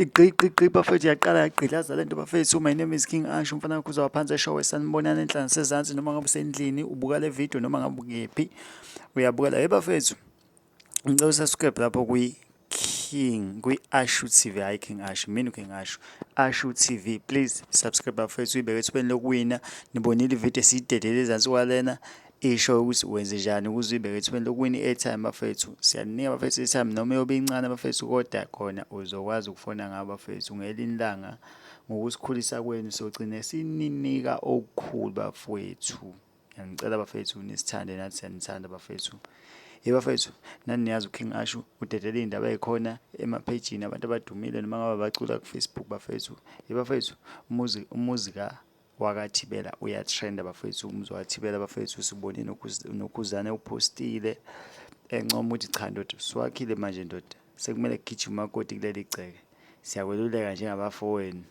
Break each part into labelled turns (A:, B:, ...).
A: igqi bafethu yaqala yagqilaza lento bafethu. My name is King Ash, umfana wakho uzawaphansi eshowe sanibonana enhlanzi sezansi noma ngabe usendlini ubuka le video noma ngabe ukephi uyabuka la bafethu. Ngicela subscribe lapho kwi-Ashu TV, hayi King Ash, mina King Ashu TV. Please subscribe bafethu, uyibeke ethubeni lokuwina. Nibonile ividiyo esiyidedele ezansi kwalena isho ukuthi wenze njani ukuze uyibeke ethubeni lokuwina i-airtime bafethu. Siyanika bafethu i-airtime noma yobe incane bafethu, kodwa khona uzokwazi ukufona ngabo bafethu ngelinye ilanga. Ngokusikhulisa kwenu sogcine sininika okukhulu bafethu. Ngicela bafethu nisithande nathi siyanithanda bafethu. Bafethu, nani niyazi uKing Ashu udedela iy'ndaba ey'khona emaphejini abantu abadumile noma ngabe bacula ku-Facebook bafethu. Bafethu, umuzi wakaThibela uyatrenda bafethu. Umuzi wakaThibela bafethu sibone nokhuzane uphostile encoma ukuthi cha ndoda siwakhile manje ndoda, sekumele kugijime umakoti kuleli gceke. Siyakweluleka njengabafowenu.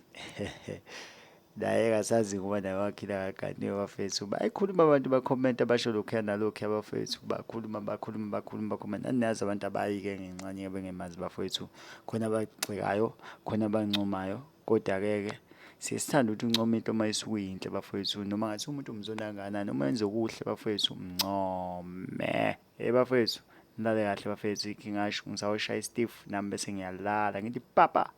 A: Naye kasazi ngoba naye wakhila kaganiwe bafethu. Bayikhuluma abantu bakhomenta basho lokhuya nalokhuya bafethu. Bakhuluma. Naniyazi abantu abayi-ke ngencane bengemazi bafethu. Khona abagxekayo, khona abancomayo, kodwa-ke siyasithanda ukuthi uncome into uma isukuyinhle bafethu. Noma ngathi umuntu umzona kangakanani, noma yenze kuhle bafethu mncome. Bafethu, nilale kahle bafethu. iKing Ashu ngisawushaya iStiff nami bese ngiyalala ngithi pa.